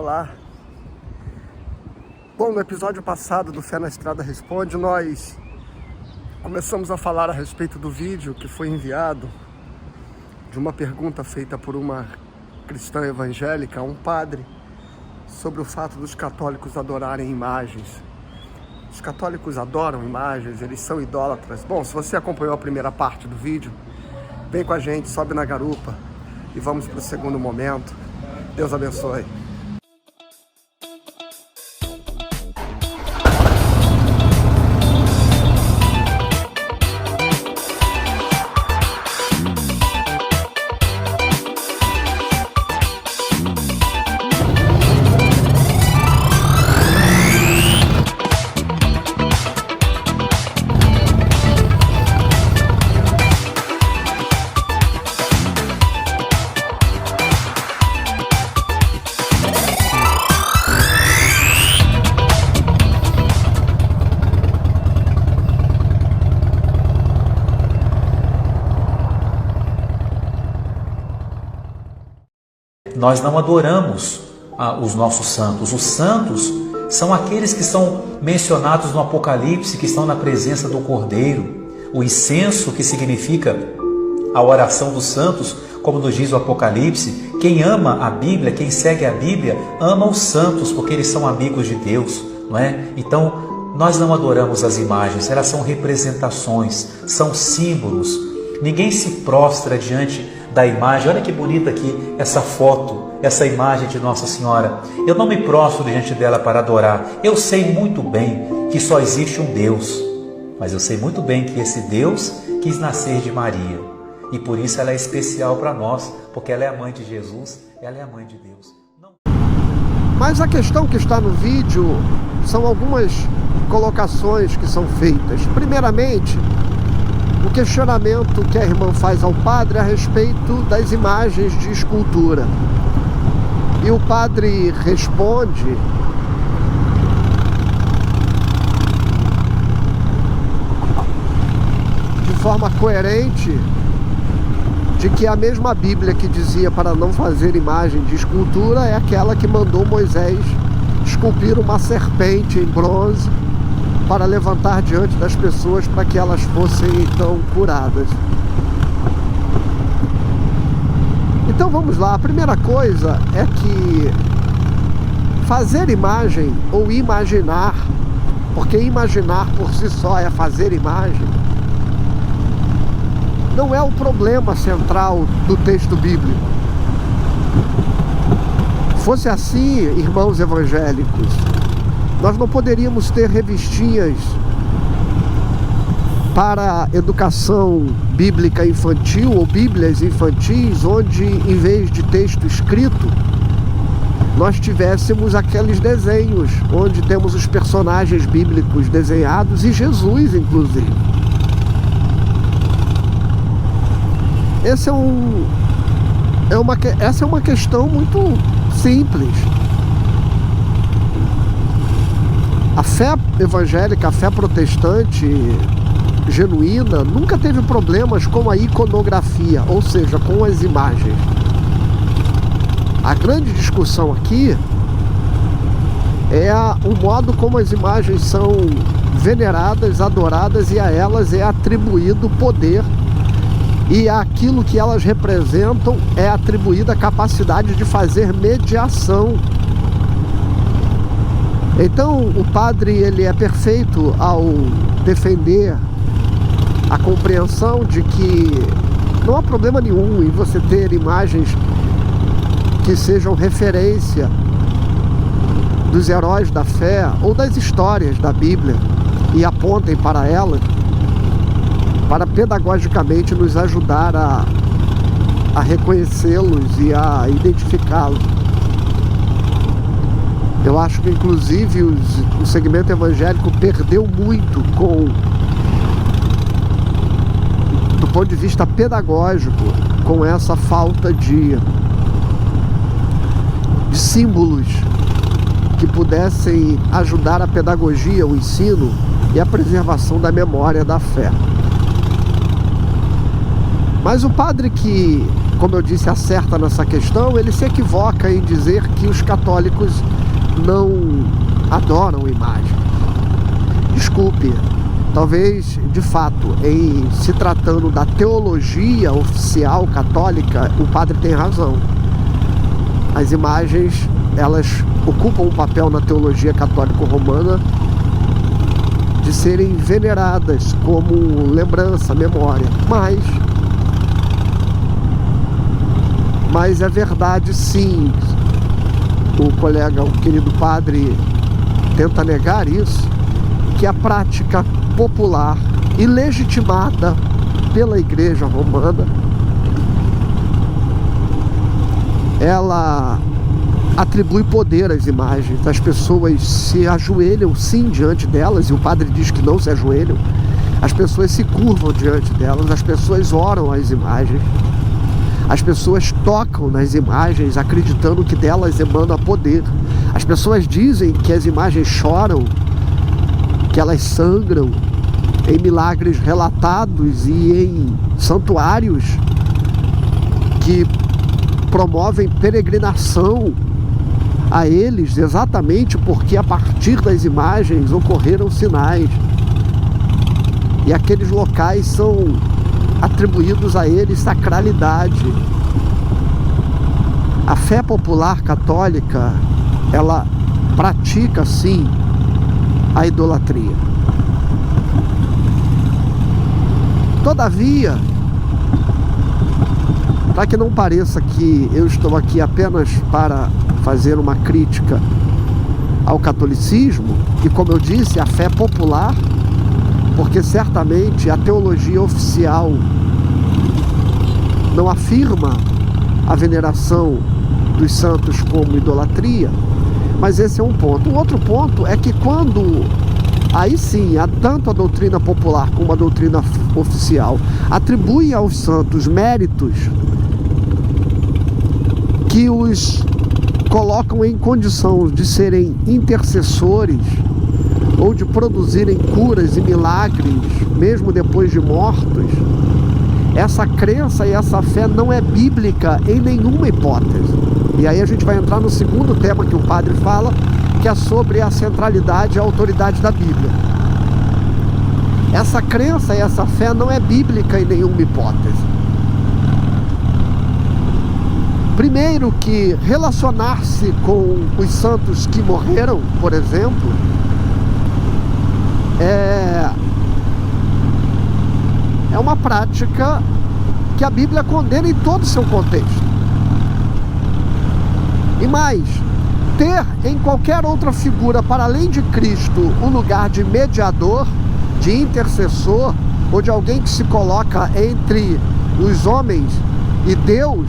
Olá. Bom, no episódio passado do Fé na Estrada Responde, nós começamos a falar a respeito do vídeo que foi enviado de uma pergunta feita por uma cristã evangélica a um padre sobre o fato dos católicos adorarem imagens. Os católicos adoram imagens, eles são idólatras. Bom, se você acompanhou a primeira parte do vídeo, vem com a gente, sobe na garupa e vamos para o segundo momento. Deus abençoe. Nós não adoramos os nossos santos. Os santos são aqueles que são mencionados no Apocalipse, que estão na presença do Cordeiro. O incenso, que significa a oração dos santos, como nos diz o Apocalipse. Quem ama a Bíblia, quem segue a Bíblia, ama os santos, porque eles são amigos de Deus, não é? Então, nós não adoramos as imagens, elas são representações, são símbolos. Ninguém se prostra diante da imagem. Olha que bonita aqui essa foto, essa imagem de Nossa Senhora. Eu não me prostro diante dela para adorar. Eu sei muito bem que só existe um Deus, mas eu sei muito bem que esse Deus quis nascer de Maria, e por isso ela é especial para nós, porque ela é a mãe de Jesus, ela é a mãe de Deus. Mas a questão que está no vídeo são algumas colocações que são feitas. Primeiramente, o questionamento que a irmã faz ao padre a respeito das imagens de escultura. E o padre responde de forma coerente de que a mesma Bíblia que dizia para não fazer imagem de escultura é aquela que mandou Moisés esculpir uma serpente em bronze para levantar diante das pessoas para que elas fossem então curadas. Então vamos lá, a primeira coisa é que fazer imagem ou imaginar, porque imaginar por si só é fazer imagem, não é o problema central do texto bíblico. Fosse assim, irmãos evangélicos, nós não poderíamos ter revistinhas para educação bíblica infantil ou bíblias infantis, onde em vez de texto escrito, nós tivéssemos aqueles desenhos, onde temos os personagens bíblicos desenhados e Jesus, inclusive. Essa é uma questão muito simples. A fé evangélica, a fé protestante genuína, nunca teve problemas com a iconografia, ou seja, com as imagens. A grande discussão aqui é o modo como as imagens são veneradas, adoradas, e a elas é atribuído poder, e aquilo que elas representam é atribuída a capacidade de fazer mediação. Então o padre, ele é perfeito ao defender a compreensão de que não há problema nenhum em você ter imagens que sejam referência dos heróis da fé ou das histórias da Bíblia e apontem para elas, para pedagogicamente nos ajudar a reconhecê-los e a identificá-los. Eu acho que, inclusive, o segmento evangélico perdeu muito do ponto de vista pedagógico, com essa falta de símbolos que pudessem ajudar a pedagogia, o ensino e a preservação da memória da fé. Mas o padre que como eu disse, acerta nessa questão, ele se equivoca em dizer que os católicos não adoram imagem. Desculpe, talvez, de fato, em se tratando da teologia oficial católica, o padre tem razão. As imagens, elas ocupam um papel na teologia católico-romana de serem veneradas como lembrança, memória. Mas é verdade, sim, o querido padre tenta negar isso, que a prática popular e legitimada pela Igreja Romana, ela atribui poder às imagens. As pessoas se ajoelham sim diante delas, e o padre diz que não se ajoelham. As pessoas se curvam diante delas, as pessoas oram às imagens, as pessoas tocam nas imagens acreditando que delas emana poder. As pessoas dizem que as imagens choram, que elas sangram em milagres relatados e em santuários que promovem peregrinação a eles, exatamente porque a partir das imagens ocorreram sinais. E aqueles locais são atribuídos a eles sacralidade. A fé popular católica, ela pratica sim a idolatria. Todavia, para que não pareça que eu estou aqui apenas para fazer uma crítica ao catolicismo, e como eu disse, a fé popular, porque certamente a teologia oficial não afirma a veneração dos santos como idolatria, mas esse é um ponto. O outro ponto é que quando, aí sim, há tanto a doutrina popular como a doutrina oficial atribui aos santos méritos que os colocam em condição de serem intercessores ou de produzirem curas e milagres, mesmo depois de mortos, essa crença e essa fé não é bíblica em nenhuma hipótese. E aí a gente vai entrar no segundo tema que o padre fala, que é sobre a centralidade e a autoridade da Bíblia. Essa crença e essa fé não é bíblica em nenhuma hipótese. Primeiro que relacionar-se com os santos que morreram, por exemplo, é uma prática que a Bíblia condena em todo o seu contexto. E mais, ter em qualquer outra figura, para além de Cristo, o lugar de mediador, de intercessor, ou de alguém que se coloca entre os homens e Deus,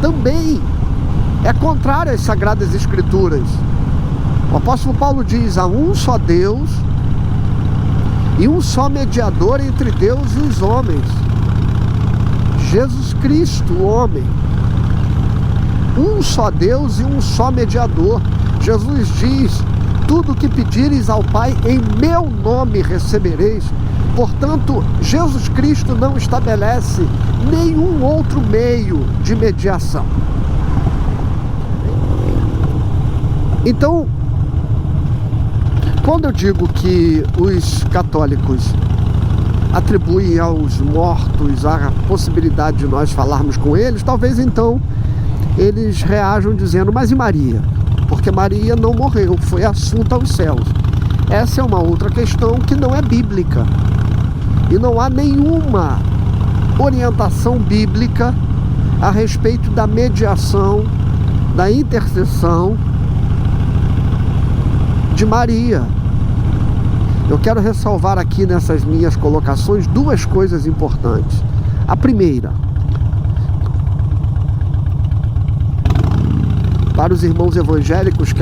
também é contrário às Sagradas Escrituras. O apóstolo Paulo diz: há um só Deus e um só mediador entre Deus e os homens, Jesus Cristo, o homem. Um só Deus e um só mediador. Jesus diz: tudo o que pedires ao Pai em meu nome recebereis. Portanto, Jesus Cristo não estabelece nenhum outro meio de mediação. Então, quando eu digo que os católicos atribuem aos mortos a possibilidade de nós falarmos com eles, talvez então eles reajam dizendo: mas e Maria? Porque Maria não morreu, foi assunta aos céus. Essa é uma outra questão que não é bíblica. E não há nenhuma orientação bíblica a respeito da mediação, da intercessão de Maria. Eu quero ressalvar aqui nessas minhas colocações duas coisas importantes. A primeira, para os irmãos evangélicos que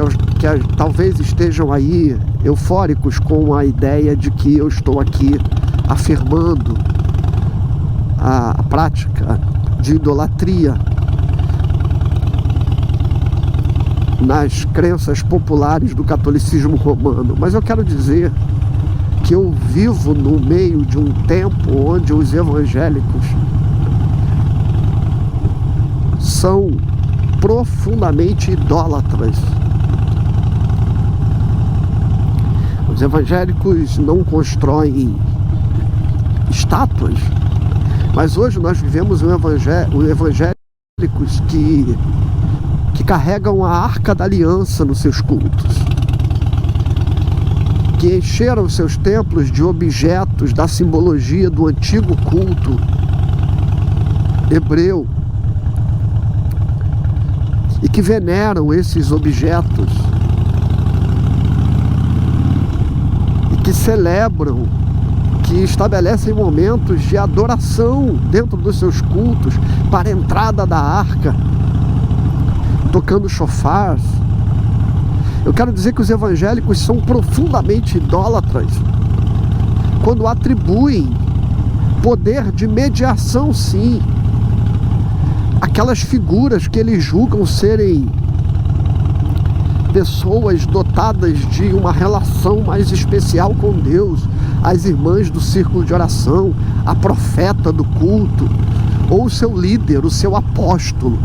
talvez estejam aí eufóricos com a ideia de que eu estou aqui afirmando a prática de idolatria nas crenças populares do catolicismo romano, mas eu quero dizer que eu vivo no meio de um tempo onde os evangélicos são profundamente idólatras. Os evangélicos não constroem estátuas, mas hoje nós vivemos evangélicos que carregam a Arca da Aliança nos seus cultos, que encheram seus templos de objetos da simbologia do antigo culto hebreu e que veneram esses objetos e que celebram, que estabelecem momentos de adoração dentro dos seus cultos para a entrada da arca, tocando chofars. Eu quero dizer que os evangélicos são profundamente idólatras quando atribuem poder de mediação, sim, aquelas figuras que eles julgam serem pessoas dotadas de uma relação mais especial com Deus, as irmãs do círculo de oração, a profeta do culto, ou o seu líder, o seu apóstolo,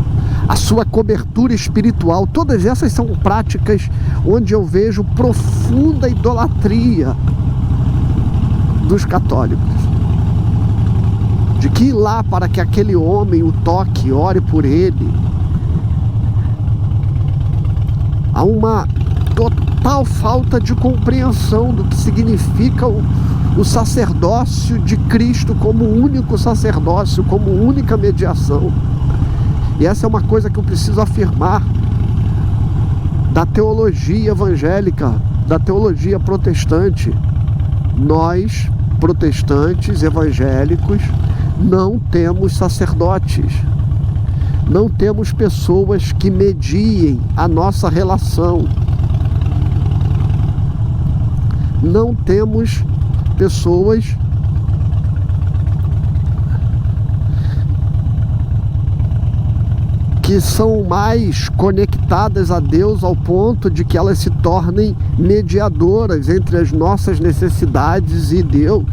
a sua cobertura espiritual. Todas essas são práticas onde eu vejo profunda idolatria dos católicos. De que ir lá para que aquele homem o toque, ore por ele. Há uma total falta de compreensão do que significa o sacerdócio de Cristo como único sacerdócio, como única mediação. E essa é uma coisa que eu preciso afirmar da teologia evangélica, da teologia protestante. Nós, protestantes, evangélicos, não temos sacerdotes, não temos pessoas que mediem a nossa relação, não temos pessoas que são mais conectadas a Deus ao ponto de que elas se tornem mediadoras entre as nossas necessidades e Deus.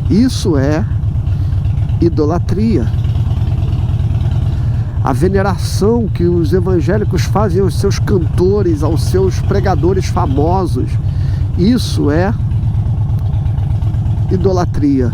Isso é idolatria. A veneração que os evangélicos fazem aos seus cantores, aos seus pregadores famosos, isso é idolatria.